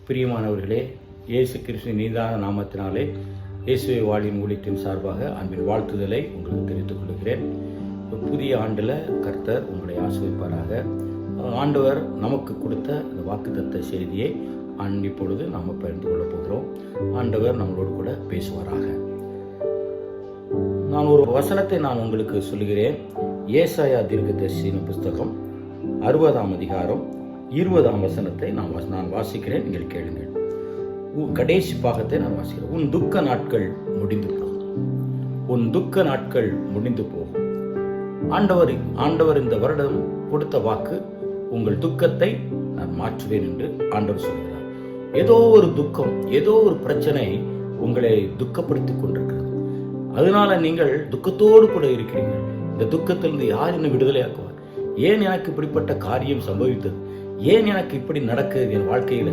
பிரியமானவர்களே, இயேசு கிறிஸ்து நீதான நாமத்தினாலே இயேசுவை வாழின் ஊழியத்தின் சார்பாக அன்பின் வாழ்த்துதலை உங்களுக்கு தெரிவித்துக் கொள்கிறேன். புதிய ஆண்டில் கர்த்தர் உங்களை ஆசீர்வதிப்பாராக. ஆண்டவர் நமக்கு கொடுத்த இந்த வாக்குத்தத்த செய்தியை இப்பொழுது நாம் பகிர்ந்து கொள்ளப் போகிறோம். ஆண்டவர் நம்மளோடு கூட பேசுவாராக. நான் ஒரு வசனத்தை உங்களுக்கு சொல்லுகிறேன். ஏசாயா தீர்க்கதரிசியின் புஸ்தகம் 60ஆம் அதிகாரம் 20ஆம் வசனத்தை நான் வாசிக்கிறேன். நீங்கள் கேளுங்கள். கடைசி பாகத்தை நான் வாசிக்கிறேன். உன் துக்க நாட்கள் முடிந்து போகும். உன் துக்க நாட்கள் முடிந்து போகும். ஆண்டவர் இந்த வருடம் கொடுத்த வாக்கு, உங்கள் துக்கத்தை நான் மாற்றுவேன் என்று ஆண்டவர் சொல்கிறார். ஏதோ ஒரு துக்கம், ஏதோ ஒரு பிரச்சனை உங்களை துக்கப்படுத்திக் கொண்டிருக்கிறது. அதனால நீங்கள் துக்கத்தோடு கூட இருக்கிறீர்கள். இந்த துக்கத்திலிருந்து யார் என்ன விடுதலையாக்குவார்? ஏன் எனக்கு இப்படிப்பட்ட காரியம் சம்பவித்தது? ஏன் எனக்கு இப்படி நடக்குது? என் வாழ்க்கையில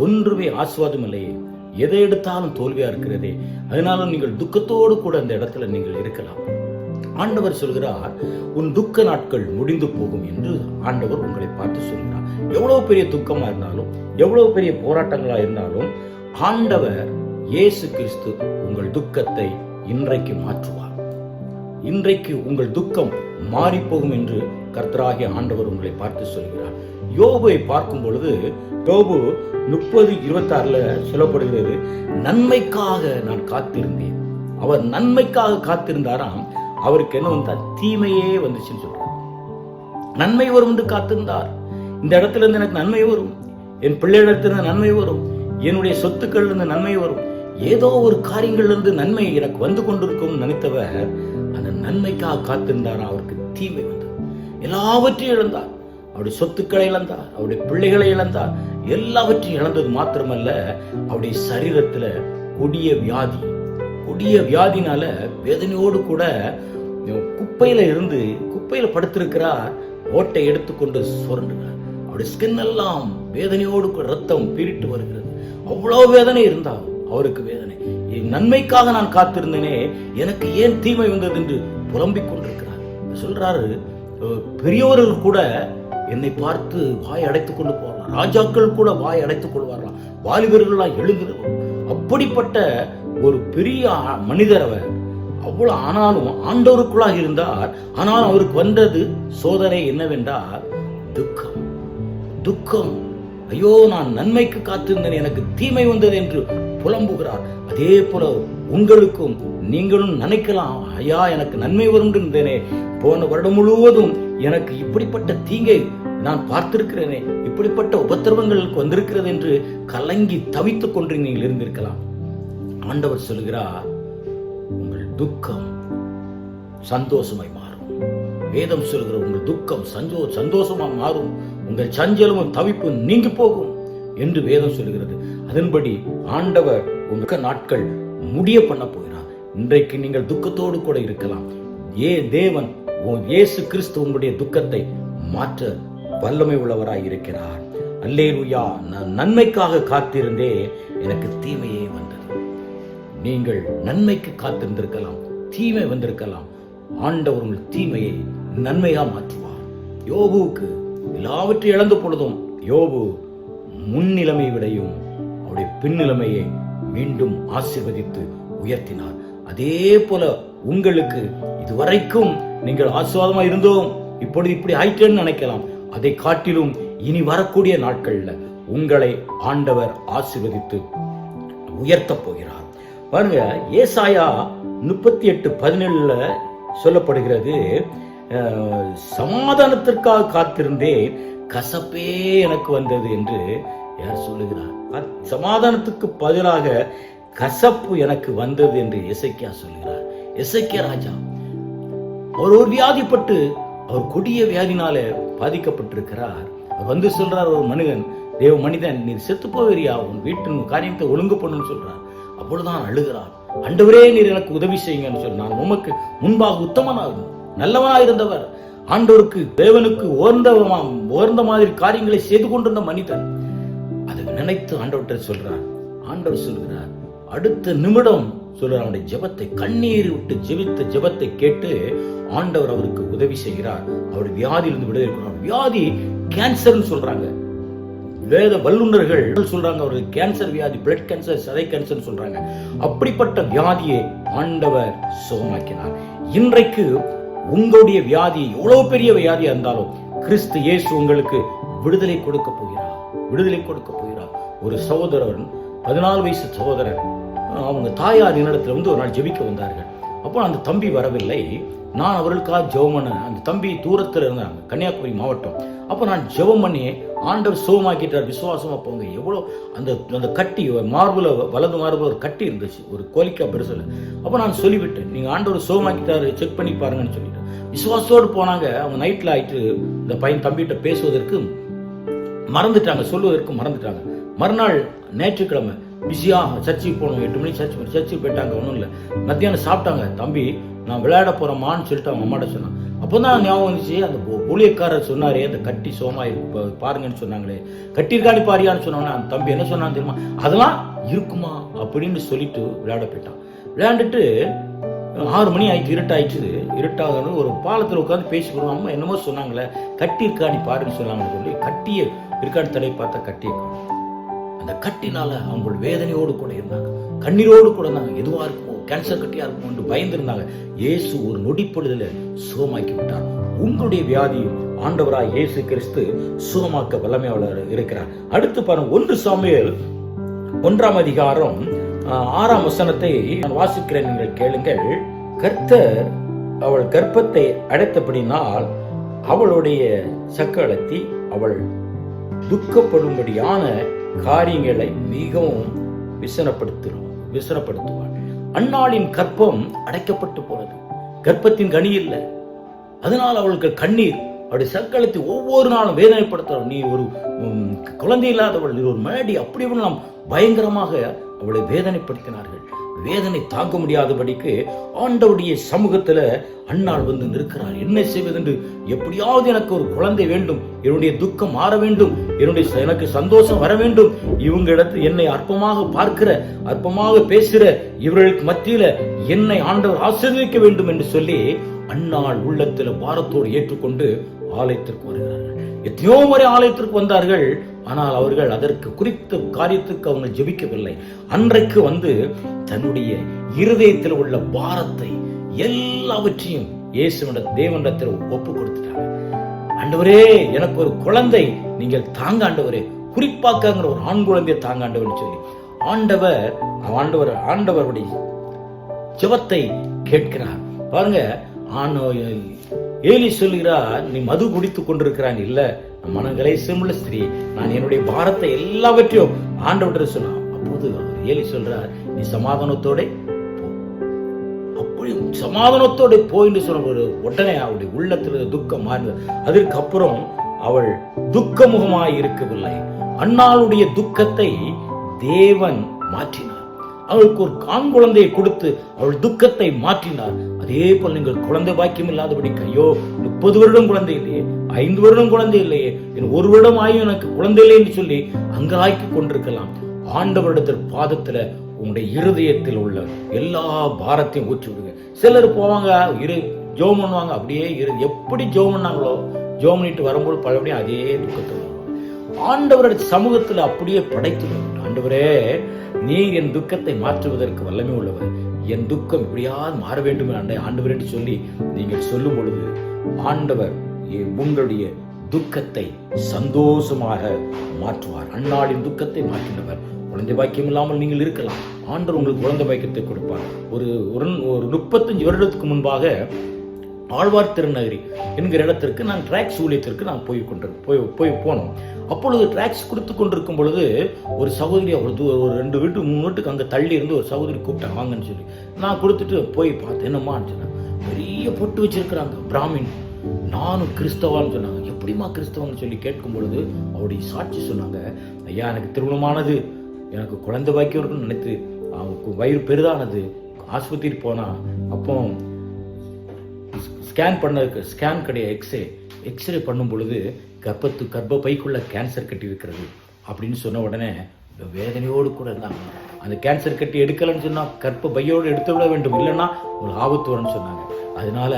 ஒன்றுமே ஆஸ்வாதம் இல்லையே, எதை எடுத்தாலும் தோல்வியா இருக்கிறதே. அதனால நீங்கள் துக்கத்தோடு கூட அந்த இடத்துல நீங்கள் இருக்கலாம். ஆண்டவர் சொல்கிறார், உன் துக்க நாட்கள் முடிந்து போகும் என்று ஆண்டவர் உங்களை பார்த்து சொல்கிறார். எவ்வளவு பெரிய துக்கமா இருந்தாலும், எவ்வளவு பெரிய போராட்டங்களா இருந்தாலும், ஆண்டவர் இயேசு கிறிஸ்து உங்கள் துக்கத்தை இன்றைக்கு மாற்றுவார். இன்றைக்கு உங்கள் துக்கம் மாறி போகும் என்று கர்த்தராகிய ஆண்டவர் உங்களை பார்த்து சொல்கிறார். யோபை பார்க்கும் பொழுது, யோபு 30:26 சொல்லப்படுகிறது, நன்மைக்காக நான் காத்திருந்தேன். அவர் நன்மைக்காக காத்திருந்தாராம். அவருக்கு என்ன வந்தா? தீமையே வந்துச்சுன்னு சொல்றார். நன்மை வரும் என்று காத்திருந்தார். இந்த இடத்துல இருந்து எனக்கு நன்மை வரும், என் பிள்ளைகளிடத்திலிருந்து நன்மை வரும், என்னுடைய சொத்துக்கள் இருந்து நன்மை வரும், ஏதோ ஒரு காரியங்கள்ல இருந்து நன்மை எனக்கு வந்து கொண்டிருக்கும் நினைத்தவர் அந்த நன்மைக்காக காத்திருந்தார். அவருக்கு தீமை வந்தது. எல்லாவற்றையும் இழந்தார். அவருடைய சொத்துக்களை இழந்தார், அவருடைய பிள்ளைகளை இழந்தார். எல்லாவற்றையும் இழந்தது மாத்திரமல்ல, அவருடைய சரீரத்துல கொடிய வியாதினால வேதனையோடு கூட குப்பையில படுத்திருக்கிறார். ஓட்டை எடுத்துக்கொண்டு சுரண்டுகிறார். அவருடைய ஸ்கின் எல்லாம் வேதனையோடு ரத்தம் பீரிட்டு வருகிறது. அவ்வளவு வேதனை இருந்தால் அவருக்கு வேதனை. நன்மைக்காக நான் காத்திருந்தேனே, எனக்கு ஏன் தீமை வந்தது என்று புலம்பிக் கொண்டிருக்கிறார். சொல்றாரு, பெரியவர்கள் கூட என்னை பார்த்து வாய் அடைத்துக் கொண்டு போவார், ராஜாக்கள் கூட வாய் அடைத்துக் கொள்வார்களாம், வாலிபர்கள்லாம் எழுந்துருவோம். அப்படிப்பட்ட ஒரு பெரிய மனிதர் அவர். அவ்வளவு ஆனாலும் ஆண்டவருக்குள்ளாக இருந்தார். ஆனால் அவருக்கு வந்தது சோதனை என்னவென்றால் துக்கம். ஐயோ, நான் நன்மைக்கு காத்திருந்தேன், எனக்கு தீமை வந்தது என்று புலம்புகிறார். அதே போல உங்களுக்கும் நீங்களும் நினைக்கலாம், ஐயா எனக்கு நன்மை வரும் இருந்தேனே, போன வருடம் முழுவதும் எனக்கு இப்படிப்பட்ட தீங்கை நான் பார்த்திருக்கிறேனே, இப்படிப்பட்ட உபத்திரவங்களுக்கு வந்திருக்கிறது என்று கலங்கி தவித்துக் கொண்டு நீங்கள் இருந்திருக்கலாம். ஆண்டவர் சொல்கிறார், உங்கள் துக்கம் சந்தோஷமாய் மாறும். வேதம் சொல்கிற உங்கள் துக்கம் சந்தோஷமா மாறும், உங்கள் சஞ்சலமும் தவிப்பும் நீங்கி போகும் என்று வேதம் சொல்கிறது. அதன்படி ஆண்டவர் உங்க நாட்கள் முடிய பண்ண போகிறார். இன்றைக்கு நீங்கள் துக்கத்தோடு கூட இருக்கலாம். தேவன் இயேசு கிறிஸ்து உங்களுடைய துக்கத்தை மாற்ற வல்லமை உள்ளவராய் இருக்கிறார். அல்லேலூயா. நான் நன்மைக்காக காத்திருந்தே, எனக்கு தீமையே வந்தது. நீங்கள் நன்மைக்கு காத்திருந்திருக்கலாம், தீமை வந்திருக்கலாம். ஆண்டவர் உங்கள் தீமையை நன்மையா மாற்றுவார். யோபுவுக்கு எல்லாவற்றையும் இழந்த பொழுதும் யோபு முன்னிலைமை விடையும் அவருடைய பின்னிலைமையை மீண்டும் ஆசீர்வதித்து உயர்த்தினார். அதே போல உங்களுக்கு இதுவரைக்கும் நீங்கள் ஆசீர்வாதமா இருந்தோம், இப்பொழுது இப்படி ஆயிட்டேன்னு நினைக்கலாம். அதை காட்டிலும் இனி வரக்கூடிய நாட்கள்ல உங்களை ஆண்டவர் ஆசீர்வதித்து உயர்த்த போகிறார். பாருங்க, ஏசாயா 38:17 சொல்லப்படுகிறது, சமாதானத்திற்காக காத்திருந்தேன், கசப்பே எனக்கு வந்தது என்று யார் சொல்லுகிறார்? சமாதானத்துக்கு பதிலாக கசப்பு எனக்கு வந்தது என்று எசேக்கியா சொல்கிறார். எசேக்கியா ராஜா ஒரு வியாதிப்பட்டு, அவர் கொடிய வியாதினால பாதிக்கப்பட்டிருக்கிறார். அவர் சொல்றார், ஒரு மனிதன் நீர் செத்து போவீரியா, உன் வீட்டின் காரியத்தை ஒழுங்கு பண்ணுன்னு சொல்றார். அப்பொழுதுதான் அழுகிறார், ஆண்டவரே நீர் எனக்கு உதவி செய்யுங்கன்னு சொல்லி, நான் உமக்கு முன்பாக உத்தமனாகும் நல்லவனாக இருந்தவர், ஆண்டவருக்கு தேவனுக்கு ஓர்ந்த மாதிரி காரியங்களை செய்து கொண்டிருந்த மனிதன். அதை நினைத்து ஆண்டவர்கிட்ட சொல்றார். ஆண்டவர் சொல்கிறார், அடுத்த நிமிடம் சொல்றார், அவனுடைய ஜெபத்தை, கண்ணீர் விட்டு ஜெபித்த ஜெபத்தை கேட்டு ஆண்டவர் அவருக்கு உதவி செய்கிறார். அவருடைய வியாதியிலிருந்து விடுதலை. வியாதி கேன்சர்னு சொல்றாங்க. வேத வல்லுநர்கள் சொல்றாங்க, ஒரு கேன்சர் வியாதி, பிளட் கேன்சர், சதை கேன்சர் சொல்றாங்க. அப்படிப்பட்ட வியாதியை ஆண்டவர் சுகமாக்கினார். இன்றைக்கு உங்களுடைய வியாதி எவ்வளவு பெரிய வியாதியா இருந்தாலும் கிறிஸ்து இயேசு உங்களுக்கு விடுதலை கொடுக்க போகிறார், விடுதலை கொடுக்க போகிறார். ஒரு சகோதரன், 14 வயசு சகோதரன், அவங்க தாயார் என்னிடத்துல ஒரு நாள் ஜெபிக்க வந்தார்கள். அப்போ அந்த தம்பி வரவில்லை. நான் அவர்களுக்காக ஜெபம் பண்ண, அந்த தம்பி தூரத்தில் இருந்தாங்க, கன்னியாகுமரி மாவட்டம். அப்போ நான் ஜெபம் பண்ணி ஆண்டவர் சுகமாக்கிட்டார். விசுவாசமா போங்க. எவ்வளோ அந்த கட்டி மார்புல, வலது மார்புல ஒரு கட்டி இருந்துச்சு, ஒரு கோலிக்கா பெருசில். அப்போ நான் சொல்லிவிட்டேன், நீங்கள் ஆண்டவர் சுகமாக்கிட்டாரு, செக் பண்ணி பாருங்கன்னு சொல்லிட்டேன். விசுவாசத்தோடு போனாங்க. அவங்க நைட்டில் ஆயிட்டு இந்த பையன் தம்பிகிட்ட பேசுவதற்கு மறந்துட்டாங்க, சொல்லுவதற்கு மறந்துட்டாங்க. மறுநாள் ஞாயிற்றுக்கிழமை பிஸியா சர்ச்சுக்கு போகணும், 8 மணிக்கு சர்ச்சுக்கு போயிட்டாங்க. ஒன்றும் இல்லை, மத்தியானம் சாப்பிட்டாங்க. தம்பி நான் விளையாட போகிறேம்மான்னு சொல்லிட்டு அவங்க அம்மாட்ட சொன்னான். அப்போ தான் ஞாபகம் வந்துச்சு, அந்த ஊழியக்காரர் சொன்னாரே அந்த கட்டி சோமா இருக்கு பாருங்கன்னு சொன்னாங்களே, கட்டியிருக்காடி பாரியான்னு சொன்னோன்னே அந்த தம்பி என்ன சொன்னான்னு தெரியுமா, அதெல்லாம் இருக்குமா அப்படின்னு சொல்லிட்டு விளையாட போயிட்டான். விளையாண்டுட்டு 6 மணி ஆயிடுச்சு, இருட்டாயிடுச்சு. இருட்டாக ஒரு பாலத்தில் உட்காந்து பேசிக்கிறோம். அம்மா என்னமோ சொன்னாங்களே, கட்டி இருக்காடி பாருன்னு சொன்னாங்கன்னு சொல்லி கட்டியை இருக்காடி தடவை பார்த்தா கட்டியை அந்த கட்டினால அவங்க வேதனையோடு கூட இருந்தாங்க, கண்ணீரோடு கூட இருந்தாங்க. எதுவா இருக்குமோ, கேன்சர் கட்டியா இருக்கும் என்று பயந்திருந்தாங்க. இயேசு ஒரு நொடிப்பொழுதுல சுகமாக்கி விட்டார். உங்களுடைய வியாதியும் ஆண்டவராய் இயேசு கிறிஸ்து சுகமாக்க வல்லமையாளர் இருக்கிறார். அடுத்து பாருங்க, 1 சாமுவேல் 1ஆம் அதிகாரம் 6ஆம் வசனத்தை நான் வாசிக்கிறேன், நீங்கள் கேளுங்கள். கர்த்தர் அவள் கர்ப்பத்தை அடைத்தபடினால் அவளுடைய சக்களத்தி அவள் துக்கப்படும்படியான காரியங்களை மிகவும் விசனப்படுத்துவாள். அன்னாளின் கர்ப்பம் அடைக்கப்பட்டு போனது, கர்ப்பத்தின் கனி இல்லை. அதனால் அவளுக்கு கண்ணீர், அவருடைய சக்களத்தை ஒவ்வொரு நாளும் வேதனைப்படுத்துவாள். நீ ஒரு குழந்தை இல்லாதவள், நீ ஒரு மேடி, அப்படி எல்லாம் பயங்கரமாக அவளை வேதனைப்படுத்தினார்கள். வேதனை தாங்க முடியாதபடிக்கு ஆண்டவருடைய சமூகத்துல அன்னாள் வந்து நிற்கிறார். என்ன செய்வதென்று, எப்படியாவது எனக்கு ஒரு குழந்தை வேண்டும், என்னுடைய துக்கம் மாற வேண்டும், எனக்கு சந்தோஷம் வர வேண்டும், இவங்க இடத்து என்னை அற்பமாக பார்க்கிற, அற்பமாக பேசுகிற இவர்களுக்கு மத்தியில என்னை ஆண்டவர் ஆசீர்வதிக்க வேண்டும் என்று சொல்லி அன்னாள் உள்ளத்துல பாரத்தோடு ஏற்றுக்கொண்டு ஆலயத்திற்கு வருகிறார்கள். எத்தனையோ முறை ஆலயத்திற்கு வந்தார்கள். ஆனால் அவர்கள் அதற்கு குறித்த காரியத்துக்கு அவங்க ஜெபிக்கவில்லை. அன்றைக்கு வந்து தன்னுடைய இருதயத்தில் உள்ள பாரத்தை எல்லாவற்றையும் இயேசுவிடம் தேவனிடத்தில் ஒப்பு கொடுத்துட்டாங்க. ஆண்டவரே, எனக்கு ஒரு குழந்தை நீங்கள் தாங்க ஆண்டவரே, குறிப்பாக்கங்கிற ஒரு ஆண் குழந்தையை தாங்க ஆண்டவர்னு சொல்லி ஆண்டவருடைய ஜெபத்தை கேட்கிறார். பாருங்க, ஏலி சொல்லுகிறார், நீ மது குடித்துக் கொண்டிருக்கிறான். இல்ல, மனங்களை சிமுள்ள ஸ்திரீ, நான் என்னுடைய பாரத்தை எல்லாவற்றையும் ஆண்டவர்கிட்ட சொன்னான். அப்போது ஏலி சொல்றார், நீ சமாதானத்தோட போ. அப்படி சமாதானத்தோட போயின்னு சொன்ன உடனே அவளுடைய உள்ளத்தில் துக்கம் மாறினது. அதற்கப்புறம் அவள் துக்கமுகமாய் இருக்கவில்லை. அன்னாளுடைய துக்கத்தை தேவன் மாற்றினார். அவளுக்கு ஒரு ஆண் குழந்தையை கொடுத்து அவள் துக்கத்தை மாற்றினார். அதே போல் நீங்கள் குழந்தை பாக்கியம் இல்லாதபடி, ஐயோ 30 வருடம் குழந்தை இல்லையே, 5 வருடம் குழந்தை இல்லையே, 1 வருடம் ஆயும் எனக்கு குழந்தை இல்லை என்று சொல்லி அங்காய்க்கு கொண்டிருக்கலாம். ஆண்டவரிடத்தில் பாதத்துல உங்களுடைய இருதயத்தில் உள்ள எல்லா பாரத்தையும் ஊற்றி விடுங்க. சிலர் போவாங்க, ஜெபம் பண்ணுவாங்க, அப்படியே எப்படி ஜெபம் பண்ணாங்களோ ஜெபம் பண்ணிட்டு வரும்போது பழபடியும் அதே துக்கத்தில் ஆண்டவருடைய சமூகத்தில் அப்படியே படைத்து, ஆண்டவரே, நீர் என் துக்கத்தை மாற்றுவதற்கு வல்லமை உள்ளவர், என் துக்கம் இப்படியாவது மாற வேண்டும் ஆண்டவர் என்று சொல்லி நீங்கள் சொல்லும் பொழுது ஆண்டவர் உங்களுடைய துக்கத்தை சந்தோஷமாக மாற்றுவார். அன்னாளின் துக்கத்தை மாற்றினவர். குழந்தை பாக்கியம் இல்லாமல் நீங்கள் இருக்கலாம், ஆண்டவர் உங்களுக்கு குழந்தை பாக்கியத்தை கொடுப்பார். ஒரு 35 வருடத்துக்கு முன்பாக ஆழ்வார் திருநகரி என்கிற இடத்திற்கு நான் டிராக்ஸ் ஊழியத்திற்கு நான் போனோம். அப்பொழுது டிராக்ஸ் கொடுத்து கொண்டிருக்கும் பொழுது ஒரு சகோதரி, ஒரு 2 வீட்டு 3 வீட்டுக்கு அங்கே தள்ளி இருந்து ஒரு சகோதரி கூப்பிட்டாங்க வாங்கன்னு சொல்லி. நான் கொடுத்துட்டு போய் பார்த்தேன். என்னம்மான்னு சொன்னேன். பெரிய பொட்டு வச்சிருக்கிறாங்க, பிராமின். நானும் கிறிஸ்தவான்னு சொன்னாங்க. எப்படிமா கிறிஸ்தவன்னு சொல்லி கேட்கும் பொழுது அவருடைய சாட்சி சொன்னாங்க. ஐயா, எனக்கு திருமணமானது, எனக்கு குழந்தை பாக்கியம் இருக்குன்னு நினைத்து அவங்களுக்கு வயிறு பெரிதானது, ஆஸ்பத்திரி போனா அப்போ ஸ்கேன் கிடையாது, எக்ஸ்ரே பண்ணும் பொழுது கர்ப்ப பைக்குள்ள கேன்சர் கட்டி இருக்கிறது அப்படின்னு சொன்ன உடனே வேதனையோடு கூட இருந்தாங்க. அந்த கேன்சர் கட்டி எடுக்கலன்னு சொன்னா கர்ப்ப பையோடு எடுத்து விட வேண்டும், இல்லைன்னா ஒரு ஆபத்து வரும்னு சொன்னாங்க. அதனால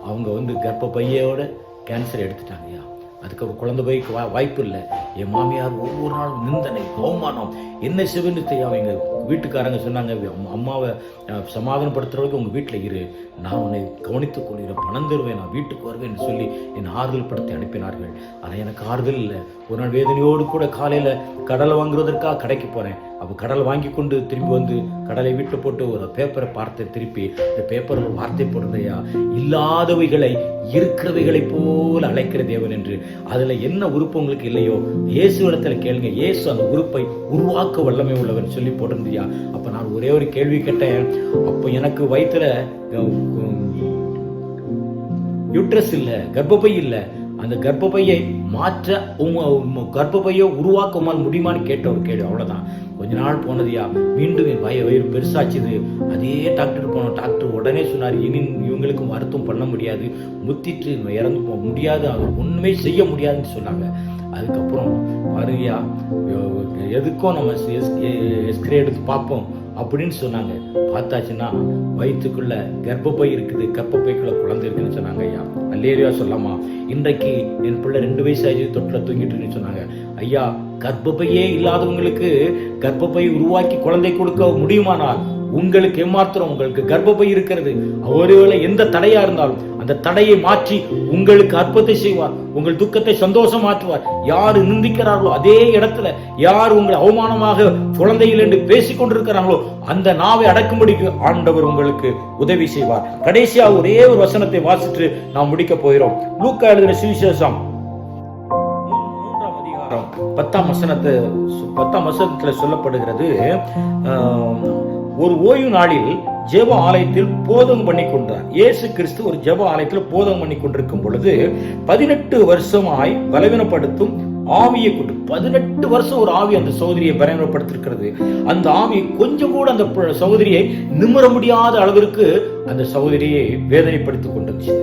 அவங்க கர்ப்ப பையோட கேன்சர் எடுத்துட்டாங்கய்யா. அதுக்கு குழந்தை போய்க்கு வாய்ப்பு இல்லை. என் மாமியார் ஒவ்வொரு நாளும் நிந்தனை, அவமானம், என்ன செவன்னு தெரியாம எங்கள் வீட்டுக்காரங்க சொன்னாங்க, அம்மாவை சமாதானப்படுத்துறவங்க உங்கள் வீட்டில் இரு, நான் உன்னை கவனித்துக் கொள்கிறேன், பணம் தருவேன், நான் வீட்டுக்கு வருவேன் என்று சொல்லி என் ஆறுதல் படுத்தி அனுப்பினார்கள். ஆனால் எனக்கு ஆறுதல் இல்லை. ஒரு நாள் வேதனையோடு கூட காலையில் கடலை வாங்குறதற்காக கடைக்கு போகிறேன். அப்போ கடலை வாங்கி கொண்டு திரும்பி வந்து கடலை வீட்டில் போட்டு ஒரு பேப்பரை பார்த்து திருப்பி இந்த பேப்பர் ஒரு வார்த்தை போடுறதையா, இல்லாதவைகளை இருக்கிறவைகளை போல அழைக்கிற தேவன் என்று. அதில் என்ன உறுப்பு உங்களுக்கு இல்லையோ இயேசு இடத்துல கேளுங்க, இயேசு அந்த உறுப்பை உருவாக்க வல்லமை உள்ளவன் சொல்லி போட்டிருந்தியா. அப்போ நான் ஒரே ஒரு கேள்வி கேட்டேன். அப்போ எனக்கு வயிற்றுல யூட்ரஸ் இல்லை, கர்ப்பப்பை இல்லை, அந்த கர்ப்பப்பையை மாற்ற கர்ப்பப்பையை உருவாக்க முடியுமான்னு கேட்ட ஒரு கேள்வி, அவ்வளோதான். கொஞ்ச நாள் போனதுயா, மீண்டும் என் வயிறு பெருசாச்சுது. அதே டாக்டர் போனோம். டாக்டர் உடனே சொன்னார், இனி இவங்களுக்கு மருத்துவம் பண்ண முடியாது, முத்திட்டு இறந்து போக முடியாது, அது ஒன்றுமே செய்ய முடியாதுன்னு சொன்னாங்க. அதுக்கப்புறம் பாருங்கயா, எதுக்கும் நம்ம எஸ்கிரே எடுத்து பார்ப்போம் அப்படின்னு சொன்னாங்க. பார்த்தாச்சுன்னா வயிற்றுக்குள்ள கர்ப்பப்பை இருக்குது, கர்ப்பப்பைக்குள்ள குழந்தை இருக்குன்னு சொன்னாங்க. ஐயா அல்லேலூயா சொல்லாமா? இன்றைக்கு என் பிள்ளை 2 வயசு ஆச்சு, தொட்டில் தூங்கிட்டுன்னு சொன்னாங்க. ஐயா, கர்ப்பப்பையே இல்லாதவங்களுக்கு கர்ப்பப்பை உருவாக்கி குழந்தை கொடுக்க முடியுமானால் உங்களுக்கு ஏமாத்திரம், உங்களுக்கு கர்ப்பப்பை இருக்கிறது, ஒருவேளை எந்த தடையா இருந்தாலும் அந்த தடையை மாற்றி உங்களுக்கு அற்புதத்தை செய்வார், உங்கள் துக்கத்தை சந்தோஷம் மாற்றுவார். யாரு நிந்திக்கிறார்களோ அதே இடத்துல, யார் உங்களை அவமானமாக குழந்தைகள் என்று பேசிக் கொண்டிருக்கிறார்களோ அந்த நாவை அடக்கும்படிக்கு ஆண்டவர் உங்களுக்கு உதவி செய்வார். கடைசியா ஒரே ஒரு வசனத்தை வாசித்து நாம் முடிக்க போகிறோம். லூக்கா எழுதின சுவிசேஷம் 10ஆம் வசனத்துல சொல்லப்படுகிறது, ஒரு ஓய்வு நாளில் ஜெப ஆலயத்தில் போதகம் பண்ணி கொண்டார். இயேசு கிறிஸ்து ஒரு ஜெப ஆலயத்தில் போதகம் பண்ணி கொண்டிருக்கும் பொழுது 18 வருஷமாய் பலவீனப்படுத்தும் ஆவியை கொண்டு, 18 வருஷம் ஒரு ஆவி அந்த சகோதரியை பலவீனப்படுத்திருக்கிறது. அந்த ஆவி கொஞ்சம் கூட அந்த சகோதரியை நிமிர முடியாத அளவிற்கு அந்த சகோதரியை வேதனைப்படுத்திக் கொண்டிருச்சு.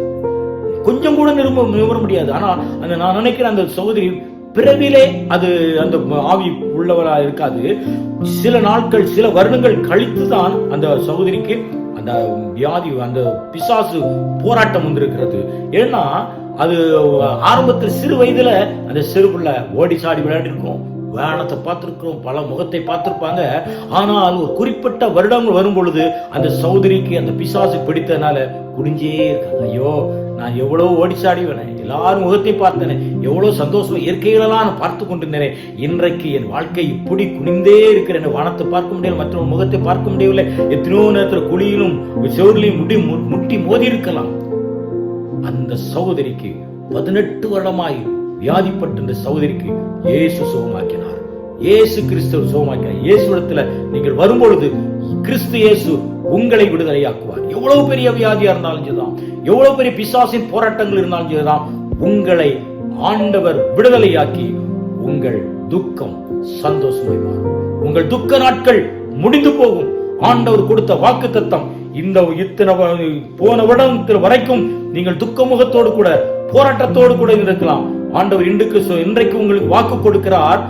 கொஞ்சம் கூட நிமிர முடியாது. ஆனா நான் நினைக்கிறேன் அந்த சகோதரி பிறவிலே அது அந்த ஆவி உள்ளவரா இருக்காது. சில நாட்கள், சில வருடங்கள் கழித்துதான் அந்த சகோதரிக்கு அந்த வியாதி, அந்த பிசாசு போராட்டம் வந்திருக்கிறது. ஏன்னா அது ஆரம்பத்தில் சிறு வயதுல அந்த சிறு பிள்ளை ஓடி சாடி விளையாடி இருக்கும், வேணத்தை பார்த்திருக்கிறோம், பல முகத்தை பார்த்திருப்பாங்க. ஆனால் ஒரு குறிப்பிட்ட வருடங்கள் வரும் பொழுது அந்த சகோதரிக்கு அந்த பிசாசு பிடித்ததுனால குடிஞ்சே இருக்காங்க. ஐயோ, நான் எவ்வளவு ஓடிச்சாடிவேன், எல்லாரும் முகத்தை பார்த்தேன், எவ்வளவு சந்தோஷம், இயற்கைகளெல்லாம் நான் பார்த்து கொண்டிருந்தேன். இன்றைக்கு என் வாழ்க்கை இப்படி குனிந்தே இருக்கிறேன், வானத்தை பார்க்க முடியல, மற்றவங்க முகத்தை பார்க்க முடியவில்லை. எத்தனையோ நேரத்தில் குழியிலும் செவரிலையும் முட்டி மோதி இருக்கலாம். அந்த சகோதரிக்கு 18 வருடமாய் வியாதிப்பட்ட இந்த சகோதரிக்கு இயேசு சுகமாக்கினார். இயேசு கிறிஸ்துவர் சுகமாக்கினார். இயேசு இடத்துல நீங்கள் வரும்பொழுது கிறிஸ்து இயேசு உங்களை விடுதலையாக்குவார். எவ்வளவு பெரிய வியாதியா இருந்தாலும் சரிதான், எவ்வளவு பெரிய பிசாசின் போராட்டங்கள் இருந்தாலும் சரிதான், உங்களை ஆண்டவர் விடுதலையாக்கி உங்கள் துக்கம் சந்தோஷமாய் மாறும். உங்கள் துக்க நாட்கள் முடிந்து போகும். ஆண்டவர் கொடுத்த வாக்குத்தத்தம், இந்த இத்தனை போன வருடம் வரைக்கும் நீங்கள் துக்க முகத்தோடு கூட போராட்டத்தோடு கூட இருக்கலாம். ஆண்டவர் இன்றைக்கு உங்களுக்கு வாக்கு கொடுக்கிறார்,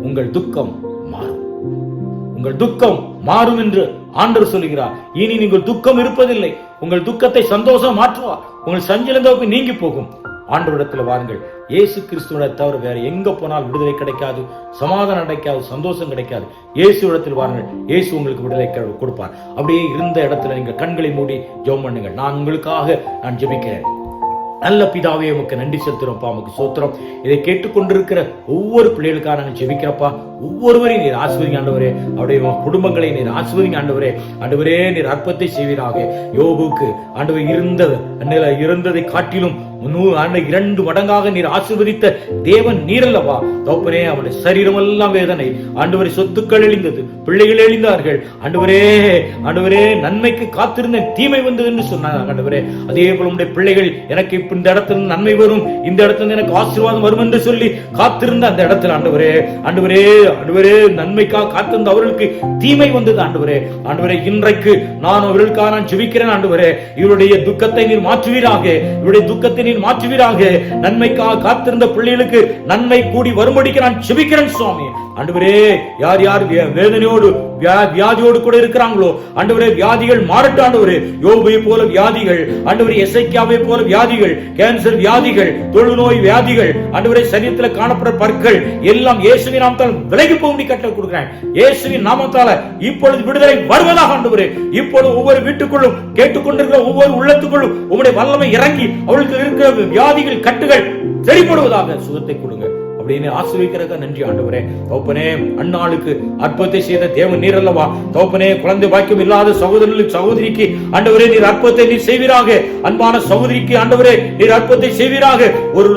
உங்கள் துக்கம் மாறும், உங்கள் துக்கம் மாறும் என்று ஆண்டவர் சொல்லுகிறார். இனி நீங்கள் துக்கம் இருப்பதில்லை, உங்கள் துக்கத்தை சந்தோஷம் மாற்றுவார், உங்கள் சஞ்சலந்தோப்பு நீங்கி போகும். ஆண்டவரிடத்தில் வாருங்கள். இயேசு கிறிஸ்துவனை தவிர வேற எங்க போனால் விடுதலை கிடைக்காது, சமாதானம் கிடைக்காது, சந்தோஷம் கிடைக்காது. இயேசு இடத்தில் வாருங்கள், இயேசு உங்களுக்கு விடுதலை கொடுப்பார். அப்படியே இருந்த இடத்துல நீங்க கண்களை மூடி ஜெபம் பண்ணுங்கள். நான் உங்களுக்காக நான் ஜெபிக்கிறேன். நல்ல பிதாவே, உமக்கு நன்றி செலுத்துறோம்ப்பா, உமக்கு சோத்திரம். இதை கேட்டுக்கொண்டிருக்கிற ஒவ்வொரு பிள்ளைகளுக்காக நாங்கள் ஜெபிக்கிறப்பா. ஒவ்வொருவரையும் நீர் ஆசீர்வதிங்க ஆண்டவரே. அவருடைய குடும்பங்களை நீர் ஆசீர்வதிங்க ஆண்டவரே. ஆண்டவரே, நீர் அற்புதத்தை செய்வீராக. யோபுக்கு ஆண்டவர் இருந்ததை காட்டிலும் 2 மடங்காக நீர் ஆசீர்வதித்த தேவன் நீரல்லவா தகப்பனே. அவனுடைய சரீரம் எல்லாம் வேதனை ஆண்டவரே, சொத்துக்கள் எழிந்தது, பிள்ளைகள் எழிந்தார்கள் ஆண்டவரே. ஆண்டவரே, நன்மைக்கு காத்திருந்த தீமை வந்தது என்று சொன்னாங்க ஆண்டவரே. அதே போல உடைய பிள்ளைகள் எனக்கு இந்த இடத்துல நன்மை வரும், இந்த இடத்துல எனக்கு ஆசீர்வாதம் வரும் என்று சொல்லி காத்திருந்த அந்த இடத்துல ஆண்டவரே, ஆண்டவரே, ஆண்டவரே, நன்மைக்காக காத்திருந்த அவர்களுக்கு தீமை வந்தது ஆண்டவரே. ஆண்டவரே, இன்றைக்கு நான் அவர்களுக்காக நான் ஜெபிக்கிறேன் ஆண்டவரே. இவருடைய துக்கத்தை நீர் மாற்றுவீராக, இவருடைய துக்கத்தை நீர் மாற்றுவீராக. நன்மைக்காக காத்திருந்த பிள்ளைகளுக்கு நன்மை கூடி வரும்படிக்கு நான் ஜெபிக்கிறேன் சுவாமி. ஆண்டவரே, யார் யார் வேதனையோடு வியாதியோடு கூட இருக்கிறாங்களோ ஆண்டவரே, வியாதிகள் மாறட்டும் ஆண்டவரே. யோபை போல வியாதிகள் ஆண்டவரே, எசேக்கியாவை போல வியாதிகள், கேன்சர் வியாதிகள், தொழுநோய் வியாதிகள் ஆண்டவரே, சரீரத்தில் காணப்படுற பற்கள் எல்லாம் இயேசுவின் நாமத்தால் விலகி போகும்படி கட்டளை கொடுக்கிறேன். இயேசுவின் நாமத்தால இப்பொழுது விடுதலை வருவதாக ஆண்டவரே. இப்பொழுது ஒவ்வொரு வீட்டுக்குள்ளும் கேட்டுக்கொண்டிருக்கிற ஒவ்வொரு உள்ளத்துக்குள்ளும் உம்முடைய வல்லமை இறங்கி அவர்களுக்கு இருக்கிற வியாதிகள் கட்டுகள் செறிப்படுவதாக சுகத்தை கொடுங்க அப்படின்னு ஆசீர்வதிக்கிறதுக்கு நன்றி ஆண்டவரே. தகப்பனே, அன்னாளுக்கு அற்புதத்தை செய்த தேவன் நீர் அல்லவா. தகப்பனே, குழந்தை பாக்கியம் இல்லாத சகோதரர்களுக்கு சகோதரிக்கு ஆண்டவரே நீர் அற்புதத்தை நீர் செய்வீராக. அன்பான சகோதரிக்கு ஆண்டவரே நீர் அற்புதத்தை செய்வீராக. ஒரு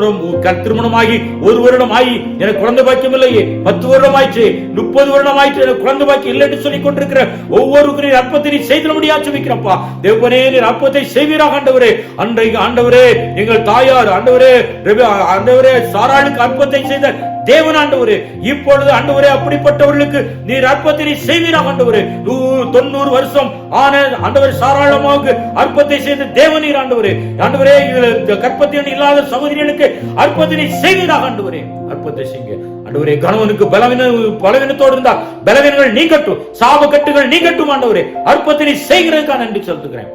திருமணமாகி 1 வருடம் ஆகி எனக்கு குழந்தை பாக்கியம் இல்லையே, 10 வருடம் ஆயிற்று, 30 வருடம் ஆயிற்று, எனக்கு குழந்தை பாக்கியம் இல்லை என்று சொல்லிக் கொண்டிருக்கிற ஒவ்வொருவருக்கும் நீர் அற்புதத்தை நீர் செய்து முடியாது வைக்கிறப்பா. தேவனே, நீர் அற்புதத்தை செய்வீராக ஆண்டவரே. அன்றைக்கு ஆண்டவரே எங்கள் தாயார் ஆண்டவரே சாராளுக்கு அற்புதத்தை செய்த தேவன் ஆண்டவரே, இப்பொழுது ஆண்டவரே அப்படிப்பட்டவர்களுக்கு நீர் அற்புதத்தை செய்வீராக ஆண்டவரே. 90 வருஷம் ஆன ஆண்டவரே சாராளமாக அற்புதத்தை செய்த தேவன் நீர் ஆண்டவரே. ஆண்டவரே, கற்பத்தின் இல்லாத சகோதரிகளுக்கு அற்புதத்தை செய்வீராக ஆண்டவரே. அற்புதத்தை செய்யுங்க ஆண்டவரே. கணவனுக்கு பலவீனத்தோடு இருந்தா பலவீனங்கள் நீங்கட்டும், சாப கட்டுகள் நீங்கட்டும் ஆண்டவரே. அற்புதத்தை செய்கிறதுக்காக நன்றி செலுத்துகிறேன்.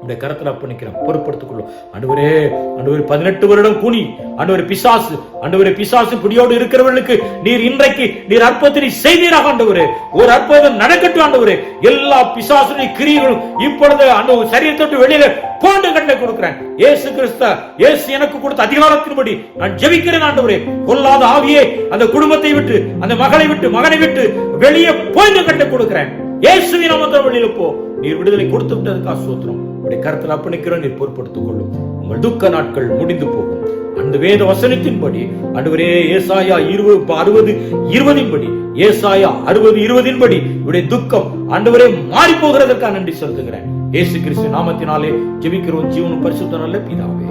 உடைய கரத்தில் அர்ப்பணிக்கிறேன், பொறுப்படுத்திக் கொள்ளும் ஆண்டவரே. ஆண்டவரே, 18 வருடம் கூனி ஆண்டவரே பிசாசு ஆண்டவரே பிசாசு குடியோடு இருக்கிறவர்களுக்கு நீர் இன்றைக்கு நீர் அற்புதத்தை செய்வீராக ஆண்டவரே. ஒரு அற்புதம் நடக்கட்டும் ஆண்டவரே. எல்லா பிசாசுடைய கிரியைகளும் இப்பொழுது ஆண்டவர் சரீரத்தை வெளியில போன்று கண்டை கொடுக்கிறேன். இயேசு கிறிஸ்து இயேசு எனக்கு கொடுத்த அதிகாரத்தின்படி நான் ஜெபிக்கிறேன் ஆண்டவரே. கொல்லாத ஆவியே அந்த குடும்பத்தை விட்டு, அந்த மகளை விட்டு, மகனை விட்டு வெளியே போன்று கண்டை கொடுக்கிறேன். இயேசுவின் நாமத்தில் வெளியில போ. நீர் விடுதலை கொடுத்து விட்டதுக்காக ஸ்தோத்திரம். உடைய கருத்தில் அர்ப்பணிக்கிறோம். நீர் பொறுப்படுத்திக் கொள்ளும். உங்கள் துக்க நாட்கள் முடிந்து போகும். அந்த வேத வசனத்தின்படி ஆண்டவரே, ஏசாயா 60:20 படி, ஏசாயா 60:20 படி உடைய துக்கம் ஆண்டவரே மாறி போகிறதற்காக நன்றி செலுத்துகிறேன். இயேசு கிறிஸ்து நாமத்தினாலே ஜெபிக்கிறோம் ஜீவனும் பரிசுத்த நல்ல பிதாவே.